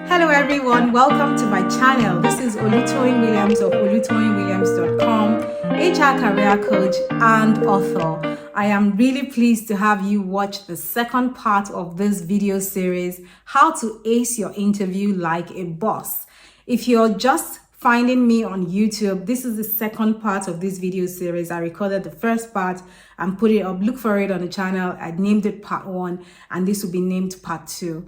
Hello everyone, welcome to my channel. This is Olutoyin Williams of olutoyinwilliams.com, HR career coach and author. I am really pleased to have you watch the second part of this video series, How to Ace Your Interview Like a Boss. If you're just finding me on YouTube, this is the second part of this video series. I recorded the first part and put it up. Look for it on the channel. I named it part 1 and this will be named part 2.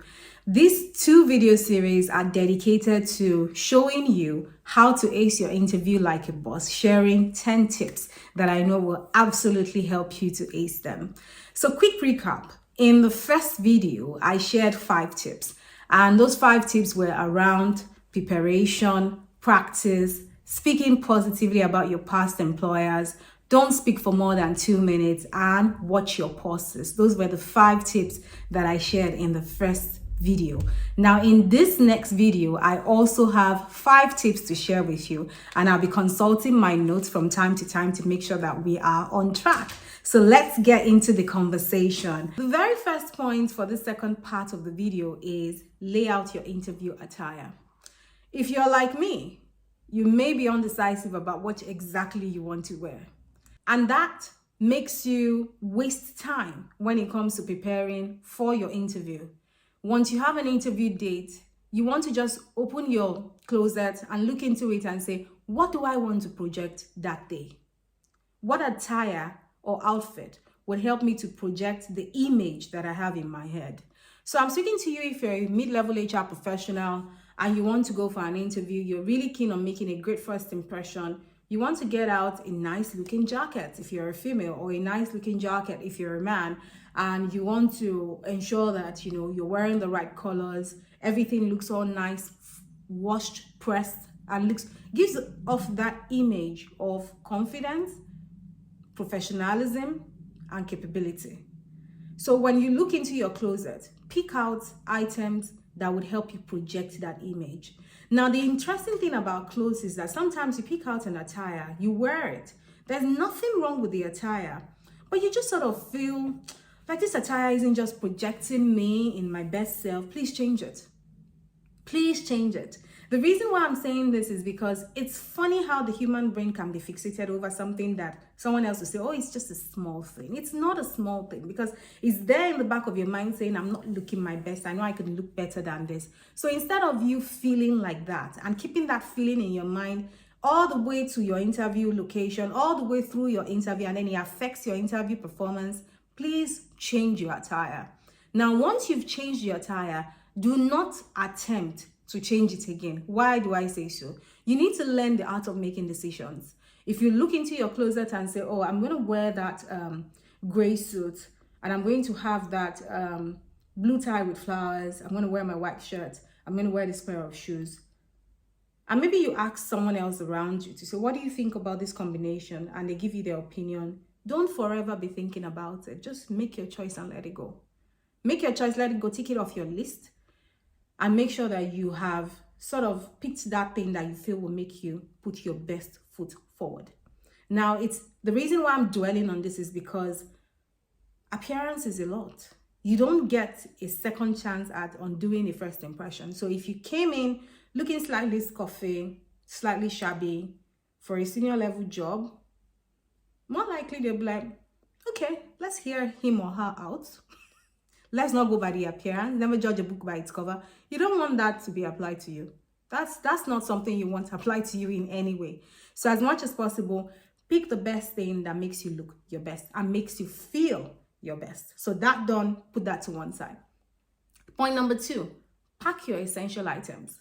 These 2 video series are dedicated to showing you how to ace your interview like a boss, sharing 10 tips that I know will absolutely help you to ace them. So quick recap. In the first video, I shared 5 tips, and those 5 tips were around preparation, practice, speaking positively about your past employers, don't speak for more than 2 minutes, and watch your pauses. Those were the 5 tips that I shared in the first video. Now in this next video, I also have 5 tips to share with you, and I'll be consulting my notes from time to time to make sure that we are on track. So let's get into the conversation. The very first point for the second part of the video is lay out your interview attire. If you're like me, you may be undecisive about what exactly you want to wear, and that makes you waste time when it comes to preparing for your interview. Once you have an interview date, you want to just open your closet and look into it and say, what do I want to project that day? What attire or outfit would help me to project the image that I have in my head? So I'm speaking to you if you're a mid-level HR professional and you want to go for an interview, you're really keen on making a great first impression. You want to get out a nice looking jacket if you're a female, or a nice looking jacket if you're a man, and you want to ensure that you're wearing the right colors, everything looks all nice, washed, pressed, and gives off that image of confidence, professionalism, and capability. So when you look into your closet, pick out items that would help you project that image. Now, the interesting thing about clothes is that sometimes you pick out an attire, you wear it. There's nothing wrong with the attire, but you just sort of feel like this attire isn't just projecting me in my best self. Please change it. Please change it. The reason why I'm saying this is because it's funny how the human brain can be fixated over something that someone else will say, oh, it's just a small thing. It's not a small thing, because it's there in the back of your mind saying, I'm not looking my best. I know I could look better than this. So instead of you feeling like that and keeping that feeling in your mind all the way to your interview location, all the way through your interview, and then it affects your interview performance, please change your attire. Now, once you've changed your attire, do not attempt to change it again. Why do I say so? You need to learn the art of making decisions. If you look into your closet and say, oh, I'm going to wear that gray suit, and I'm going to have that blue tie with flowers, I'm going to wear my white shirt, I'm going to wear this pair of shoes. And maybe you ask someone else around you to say, what do you think about this combination? And they give you their opinion. Don't forever be thinking about it. Just make your choice and let it go. Make your choice, let it go, take it off your list, and make sure that you have sort of picked that thing that you feel will make you put your best foot forward. Now, it's the reason why I'm dwelling on this is because appearance is a lot. You don't get a second chance on doing a first impression. So if you came in looking slightly scuffy, slightly shabby for a senior level job, more likely they'll be like, okay, let's hear him or her out. Let's not go by the appearance. Never judge a book by its cover. You don't want that to be applied to you. That's not something you want to apply to you in any way. So as much as possible, pick the best thing that makes you look your best and makes you feel your best. So that done, put that to one side. Point number 2, pack your essential items.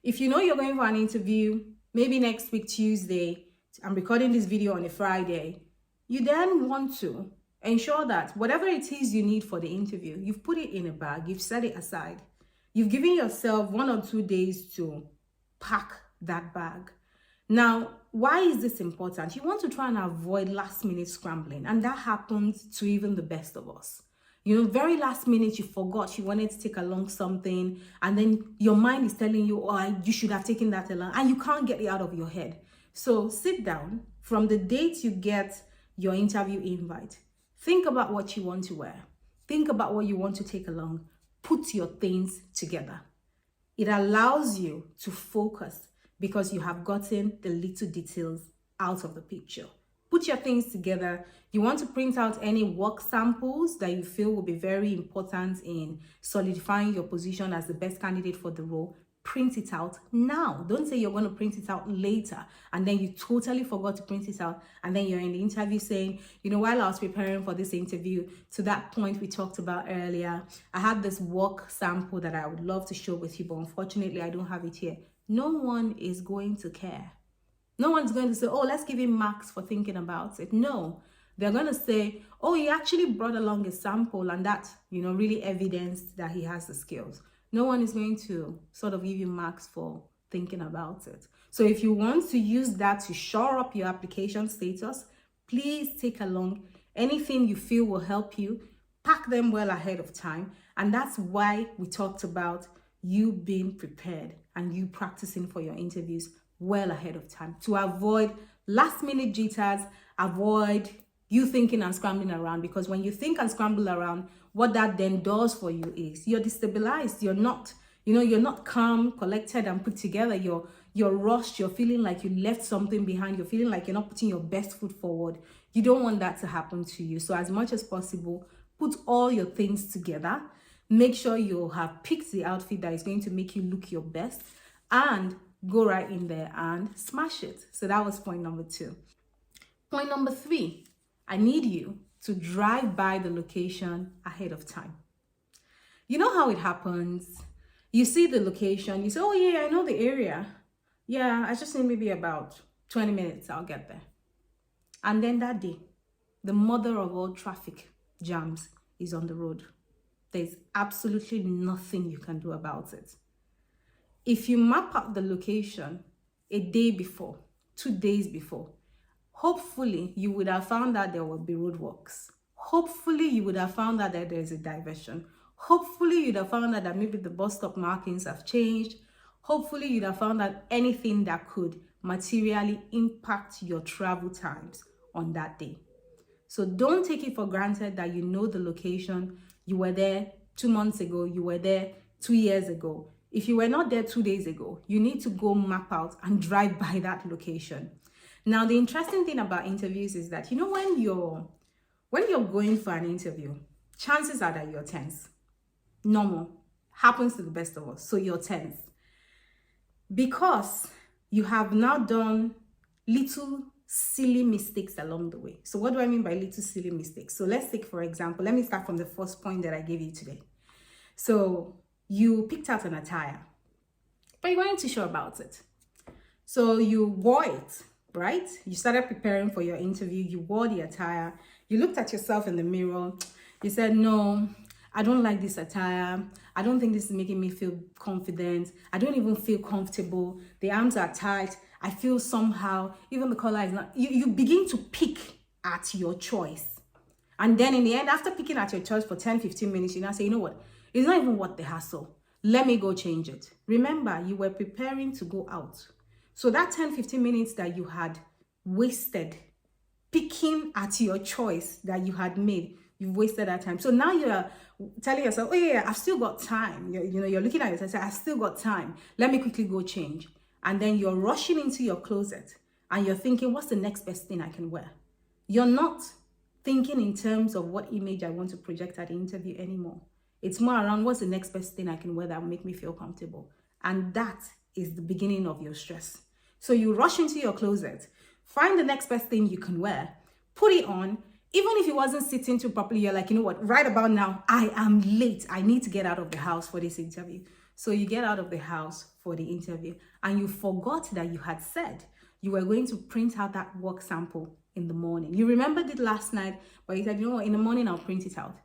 If you know you're going for an interview, maybe next week, Tuesday, I'm recording this video on a Friday, you then want to ensure that whatever it is you need for the interview, you've put it in a bag, you've set it aside. You've given yourself 1 or 2 days to pack that bag. Now, why is this important? You want to try and avoid last minute scrambling, and that happens to even the best of us. Very last minute, you forgot you wanted to take along something, and then your mind is telling you, oh, you should have taken that along, and you can't get it out of your head. So sit down from the date you get your interview invite. Think about what you want to wear. Think about what you want to take along. Put your things together. It allows you to focus because you have gotten the little details out of the picture. Put your things together. You want to print out any work samples that you feel will be very important in solidifying your position as the best candidate for the role. Print it out now. Don't say you're going to print it out later and then you totally forgot to print it out and then you're in the interview saying, you know, while I was preparing for this interview, to that point we talked about earlier, I had this work sample that I would love to share with you, but unfortunately I don't have it here. No one is going to care. No one's going to say, oh, let's give him marks for thinking about it. No, they're going to say, oh, he actually brought along a sample and that, you know, really evidenced that he has the skills. No one is going to sort of give you marks for thinking about it. So if you want to use that to shore up your application status, please take along anything you feel will help you. Pack them well ahead of time. And that's why we talked about you being prepared and you practicing for your interviews well ahead of time to avoid last minute jitters, avoid you thinking and scrambling around, because when you think and scramble around, what that then does for you is you're destabilized. You're not, you're not calm, collected and put together. You're rushed. You're feeling like you left something behind. You're feeling like you're not putting your best foot forward. You don't want that to happen to you. So as much as possible, put all your things together. Make sure you have picked the outfit that is going to make you look your best and go right in there and smash it. So that was point number 2. Point number 3, I need you to drive by the location ahead of time. You know how it happens. You see the location, you say, oh yeah, I know the area. Yeah, I just need maybe about 20 minutes, I'll get there. And then that day, the mother of all traffic jams is on the road. There's absolutely nothing you can do about it. If you map out the location a day before, 2 days before, hopefully you would have found that there will be roadworks. Hopefully you would have found out that there's a diversion. Hopefully you'd have found out that maybe the bus stop markings have changed. Hopefully you'd have found out anything that could materially impact your travel times on that day. So don't take it for granted that you know the location. You were there 2 months ago. You were there 2 years ago. If you were not there 2 days ago, you need to go map out and drive by that location. Now, the interesting thing about interviews is that, when you're going for an interview, chances are that you're tense. Normal. Happens to the best of us. So you're tense. Because you have now done little silly mistakes along the way. So what do I mean by little silly mistakes? So let's take, for example, let me start from the first point that I gave you today. So you picked out an attire, but you weren't too sure about it. So you wore it, right? You started preparing for your interview. You wore the attire. You looked at yourself in the mirror. You said, no, I don't like this attire. I don't think this is making me feel confident. I don't even feel comfortable. The arms are tight. I feel somehow, even the color is not, you begin to pick at your choice. And then in the end, after picking at your choice for 10, 15 minutes, you now say, you know what? It's not even worth the hassle. Let me go change it. Remember, you were preparing to go out. So that 10, 15 minutes that you had wasted picking at your choice that you had made, you've wasted that time. So now you're telling yourself, oh yeah, I've still got time. You're looking at yourself and say, I've still got time. Let me quickly go change. And then you're rushing into your closet and you're thinking, what's the next best thing I can wear? You're not thinking in terms of what image I want to project at the interview anymore. It's more around what's the next best thing I can wear that will make me feel comfortable. And that is the beginning of your stress. So you rush into your closet, find the next best thing you can wear, put it on. Even if it wasn't sitting too properly, you're like, you know what, right about now, I am late. I need to get out of the house for this interview. So you get out of the house for the interview and you forgot that you had said you were going to print out that work sample in the morning. You remembered it last night, but you said, you know what, in the morning I'll print it out.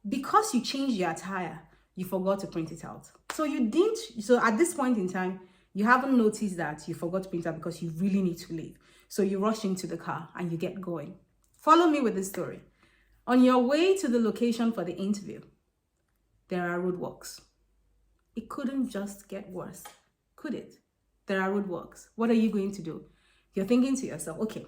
Because you changed your attire, you forgot to print it out. So at this point in time, you haven't noticed that you forgot to print it out because you really need to leave. So you rush into the car and you get going. Follow me with this story. On your way to the location for the interview, there are roadworks. It couldn't just get worse, could it? There are roadworks. What are you going to do? You're thinking to yourself, okay,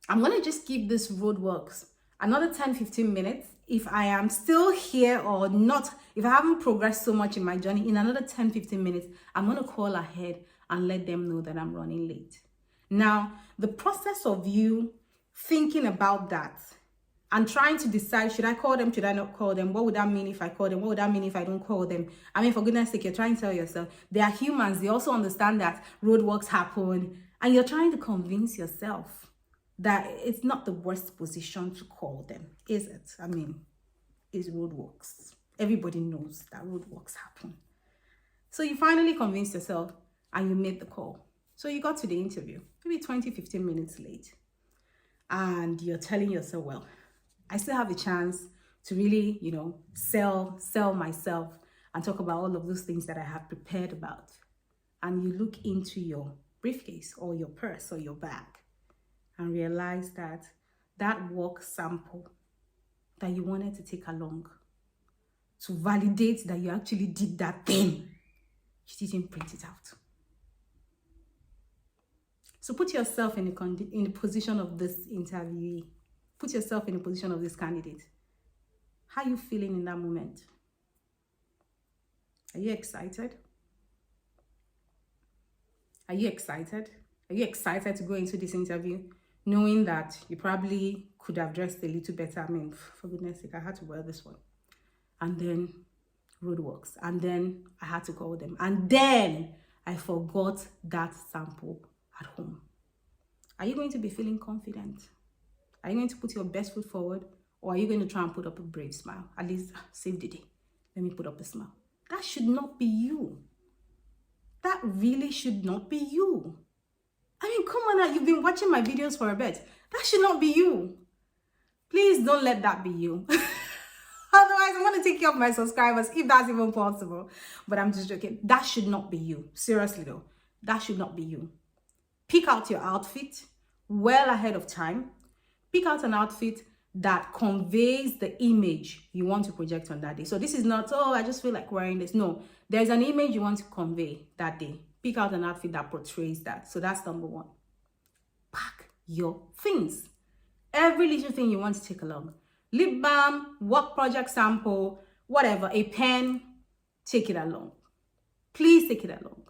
I'm going to just keep this roadworks another 10, 15 minutes if I am still here or not, if I haven't progressed so much in my journey, in another 10-15 minutes, I'm going to call ahead and let them know that I'm running late. Now, the process of you thinking about that and trying to decide, should I call them, should I not call them? What would that mean if I call them? What would that mean if I don't call them? I mean, for goodness sake, you're trying to tell yourself, they are humans. They also understand that roadworks happen. And you're trying to convince yourself that it's not the worst position to call them, is it? I mean, it's roadworks. Everybody knows that roadworks happen. So you finally convinced yourself and you made the call. So you got to the interview, maybe 20-15 minutes late. And you're telling yourself, well, I still have a chance to really, sell myself and talk about all of those things that I have prepared about. And you look into your briefcase or your purse or your bag and realize that work sample that you wanted to take along to validate that you actually did that thing, you didn't print it out. So put yourself in the position of this interviewee. Put yourself in the position of this candidate. How are you feeling in that moment? Are you excited? Are you excited? Are you excited to go into this interview knowing that you probably could have dressed a little better? I mean, for goodness sake, I had to wear this one. And then roadworks. And then I had to call them. And then I forgot that sample at home. Are you going to be feeling confident? Are you going to put your best foot forward? Or are you going to try and put up a brave smile? At least save the day. Let me put up a smile. That should not be you. That really should not be you. I mean, come on now. You've been watching my videos for a bit. That should not be you. Please don't let that be you. Otherwise, I'm going to take care of my subscribers, if that's even possible. But I'm just joking. That should not be you. Seriously though. That should not be you. Pick out your outfit well ahead of time. Pick out an outfit that conveys the image you want to project on that day. So this is not, oh, I just feel like wearing this. No, there's an image you want to convey that day. Pick out an outfit that portrays that. So that's number one. Pack your things. Every little thing you want to take along. Lip balm, work project sample, whatever, a pen, take it along. Please take it along.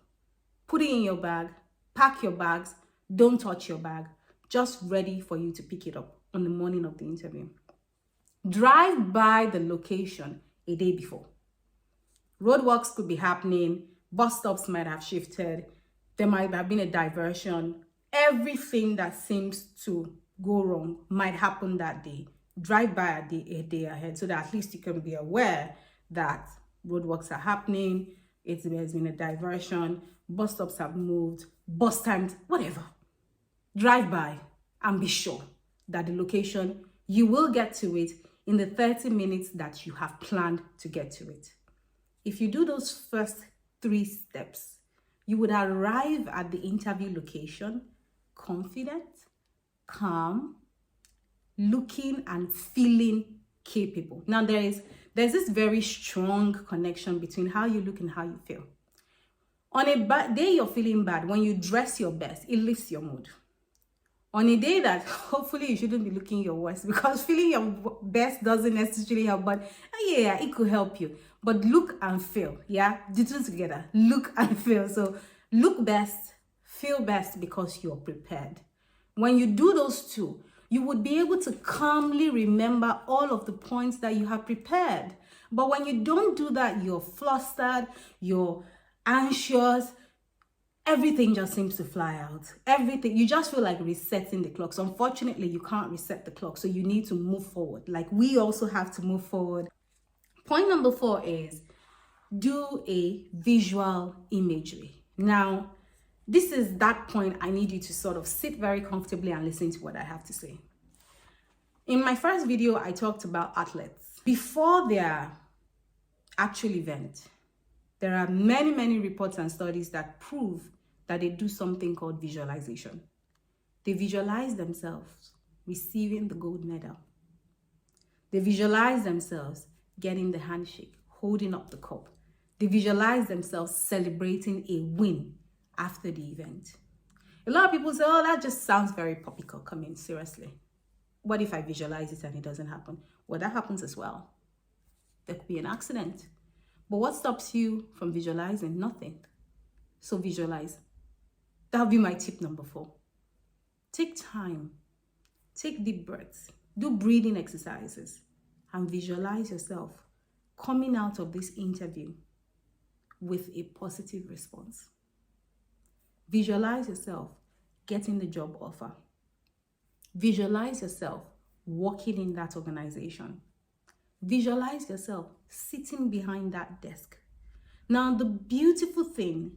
Put it in your bag. Pack your bags. Don't touch your bag. Just ready for you to pick it up on the morning of the interview. Drive by the location a day before. Roadworks could be happening. Bus stops might have shifted. There might have been a diversion. Everything that seems to go wrong might happen that day. Drive by a day ahead so that at least you can be aware that roadworks are happening. There's been a diversion. Bus stops have moved. Bus times, whatever. Drive by and be sure that the location, you will get to it in the 30 minutes that you have planned to get to it. If you do those first 3 steps, you would arrive at the interview location confident, calm, looking and feeling capable. Now there's this very strong connection between how you look and how you feel. On a bad day you're feeling bad, when you dress your best, it lifts your mood. On a day that hopefully you shouldn't be looking your worst, because feeling your best doesn't necessarily help, but yeah, it could help you. But look and feel, yeah? The two together, look and feel. So look best, feel best because you're prepared. When you do those two, you would be able to calmly remember all of the points that you have prepared. But when you don't do that, you're flustered, you're anxious, everything just seems to fly out. Everything, you just feel like resetting the clock. So unfortunately, you can't reset the clock. So you need to move forward. Like we also have to move forward. Point number 4 is do a visual imagery. Now, this is that point I need you to sort of sit very comfortably and listen to what I have to say. In my first video, I talked about athletes. Before their actual event, there are many, many reports and studies that prove that they do something called visualization. They visualize themselves receiving the gold medal. They visualize themselves getting the handshake, holding up the cup. They visualize themselves celebrating a win after the event. A lot of people say, oh, that just sounds very poppycock. I mean, seriously. what if I visualize it and it doesn't happen? Well, that happens as well. There could be an accident. But what stops you from visualizing? Nothing. So visualize. That would be my tip number 4. Take time. Take deep breaths. Do breathing exercises. And visualize yourself coming out of this interview with a positive response. Visualize yourself getting the job offer. Visualize yourself working in that organization. Visualize yourself sitting behind that desk. Now, the beautiful thing,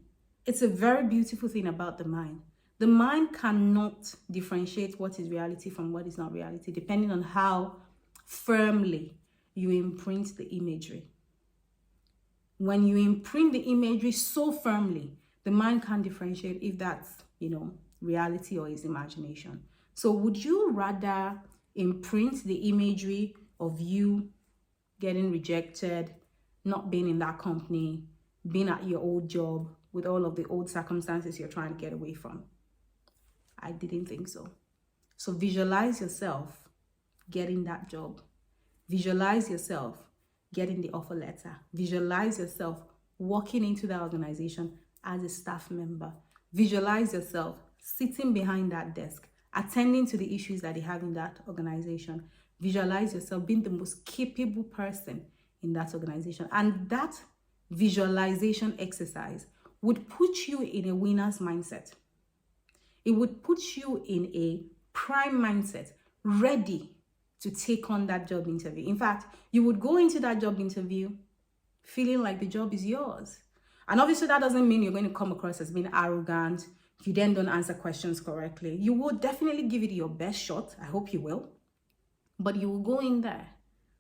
it's a very beautiful thing about the mind. The mind cannot differentiate what is reality from what is not reality, depending on how firmly you imprint the imagery. When you imprint the imagery so firmly, the mind can't differentiate if that's, reality or is imagination. So would you rather imprint the imagery of you getting rejected, not being in that company, being at your old job with all of the old circumstances you're trying to get away from? I didn't think so. So visualize yourself getting that job. Visualize yourself getting the offer letter. Visualize yourself walking into that organization as a staff member. Visualize yourself sitting behind that desk, attending to the issues that they have in that organization. Visualize yourself being the most capable person in that organization. And that visualization exercise would put you in a winner's mindset. It would put you in a prime mindset, ready to take on that job interview. In fact, you would go into that job interview feeling like the job is yours. And obviously that doesn't mean you're going to come across as being arrogant if you then don't answer questions correctly. You will definitely give it your best shot. I hope you will. But you will go in there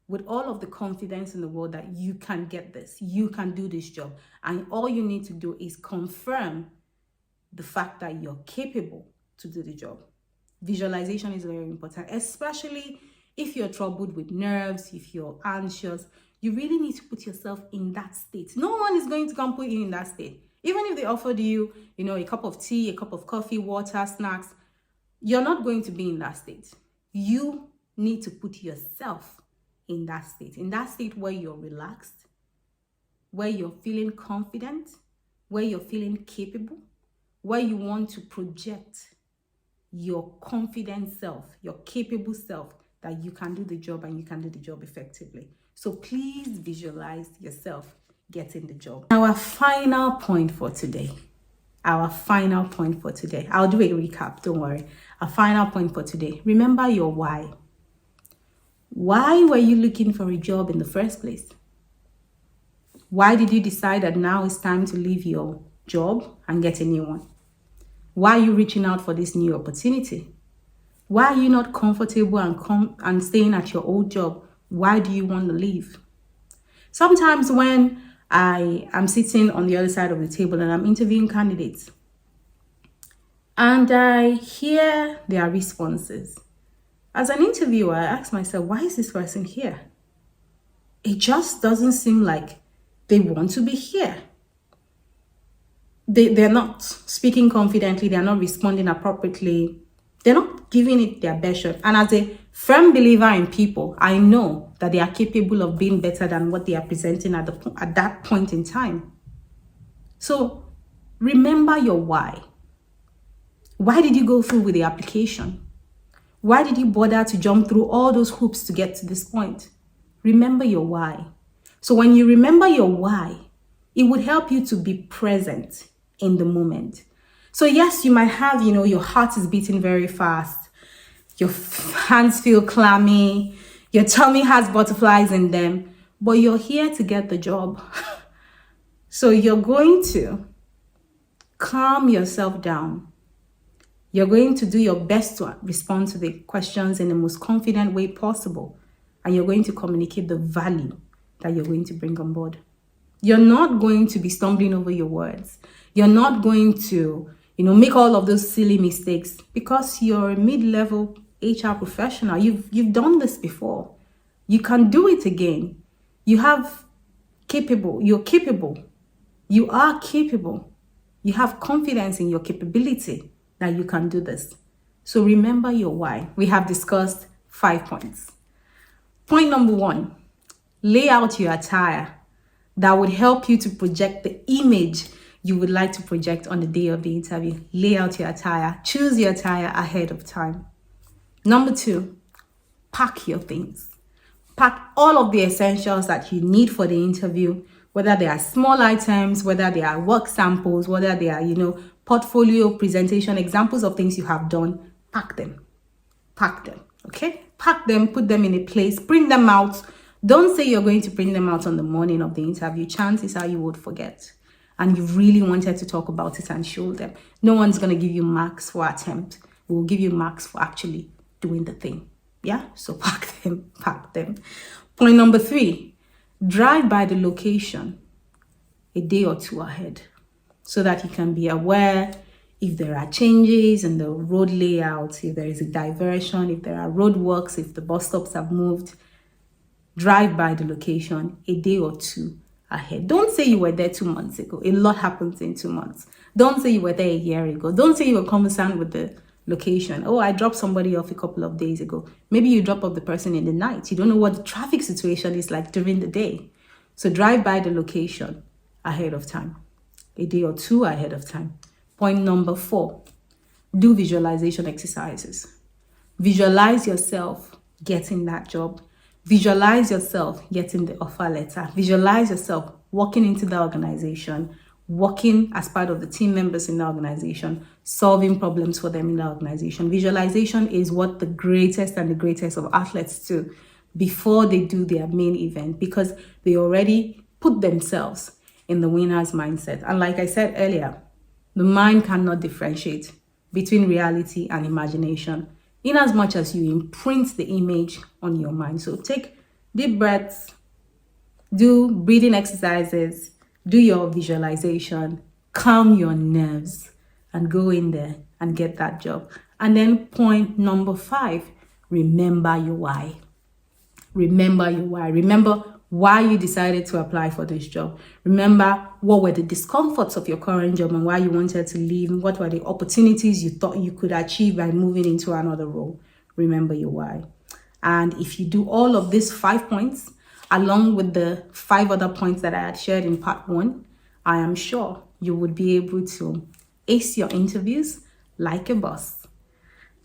with all of the confidence in the world that you can get this, you can do this job. And all you need to do is confirm the fact that you're capable to do the job. Visualization is very important, especially if you're troubled with nerves, if you're anxious. You really need to put yourself in that state. No one is going to come put you in that state. Even if they offered you, a cup of tea, a cup of coffee, water, snacks, you're not going to be in that state. You need to put yourself in that state where you're relaxed, where you're feeling confident, where you're feeling capable, where you want to project your confident self, your capable self, that you can do the job and you can do the job effectively. So please visualize yourself getting the job. Our final point for today. I'll do a recap, don't worry. Our final point for today. Remember your why. Why were you looking for a job in the first place? Why did you decide that now it's time to leave your job and get a new one? Why are you reaching out for this new opportunity? Why are you not comfortable and staying at your old job? Why do you want to leave? Sometimes when I am sitting on the other side of the table and I'm interviewing candidates and I hear their responses, as an interviewer, I ask myself, why is this person here? It just doesn't seem like they want to be here. They're not speaking confidently. They're not responding appropriately. They're not giving it their best shot. And as a firm believer in people, I know that they are capable of being better than what they are presenting at that point in time. So remember your why. Why did you go through with the application? Why did you bother to jump through all those hoops to get to this point? Remember your why. So when you remember your why, it would help you to be present in the moment. So yes, you might have, your heart is beating very fast. Your hands feel clammy. Your tummy has butterflies in them. But you're here to get the job. So you're going to calm yourself down. You're going to do your best to respond to the questions in the most confident way possible. And you're going to communicate the value that you're going to bring on board. You're not going to be stumbling over your words. You're not going to, make all of those silly mistakes because you're a mid-level HR professional. You've done this before. You can do it again. You're capable. You are capable. You have confidence in your capability that you can do this. So remember your why. We have discussed 5 points. Point number 1, lay out your attire that would help you to project the image you would like to project on the day of the interview. Lay out your attire. Choose your attire ahead of time. Number 2, pack your things. Pack all of the essentials that you need for the interview, whether they are small items, whether they are work samples, whether they are, portfolio presentation, examples of things you have done. Pack them. Pack them, okay? Pack them, put them in a place, print them out. Don't say you're going to print them out on the morning of the interview. Chances are you would forget. And you really wanted to talk about it and show them. No one's going to give you marks for attempt. We'll give you marks for actually doing the thing. Yeah? So pack them, pack them. Point number 3, drive by the location a day or 2 ahead so that you can be aware if there are changes in the road layout, if there is a diversion, if there are roadworks, if the bus stops have moved. Drive by the location a day or 2 ahead. Don't say you were there 2 months ago. A lot happens in 2 months. Don't say you were there a year ago. Don't say you were conversant with the location. Oh, I dropped somebody off a couple of days ago. Maybe you drop off the person in the night. You don't know what the traffic situation is like during the day. So drive by the location ahead of time, a day or 2 ahead of time. Point number 4, do visualization exercises. Visualize yourself getting that job. Visualize yourself getting the offer letter. Visualize yourself walking into the organization, working as part of the team members in the organization, solving problems for them in the organization. Visualization is what the greatest and the greatest of athletes do before they do their main event, because they already put themselves in the winner's mindset. And like I said earlier, the mind cannot differentiate between reality and imagination, in as much as you imprint the image on your mind. So take deep breaths, do breathing exercises, do your visualization, calm your nerves, and go in there and get that job. And then point number 5, remember your why. Remember your why. Remember why you decided to apply for this job. Remember what were the discomforts of your current job and why you wanted to leave, and what were the opportunities you thought you could achieve by moving into another role. Remember your why. And if you do all of these 5 points, along with the 5 other points that I had shared in part 1, I am sure you would be able to ace your interviews like a boss.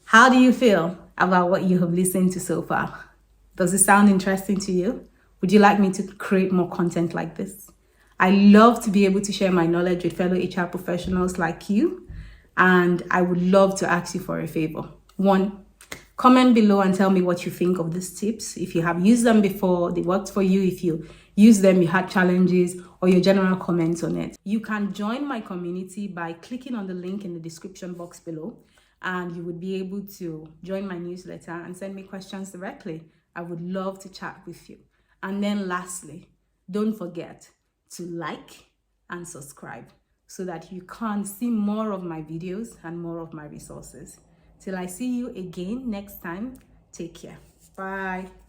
How do you feel about what you have listened to so far? Does it sound interesting to you? Would you like me to create more content like this? I love to be able to share my knowledge with fellow HR professionals like you, and I would love to ask you for a favor. 1, comment below and tell me what you think of these tips. If you have used them before, they worked for you. If you used them, you had challenges, or your general comments on it. You can join my community by clicking on the link in the description box below, and you would be able to join my newsletter and send me questions directly. I would love to chat with you. And then lastly, don't forget to like and subscribe so that you can see more of my videos and more of my resources. Till I see you again next time, take care. Bye.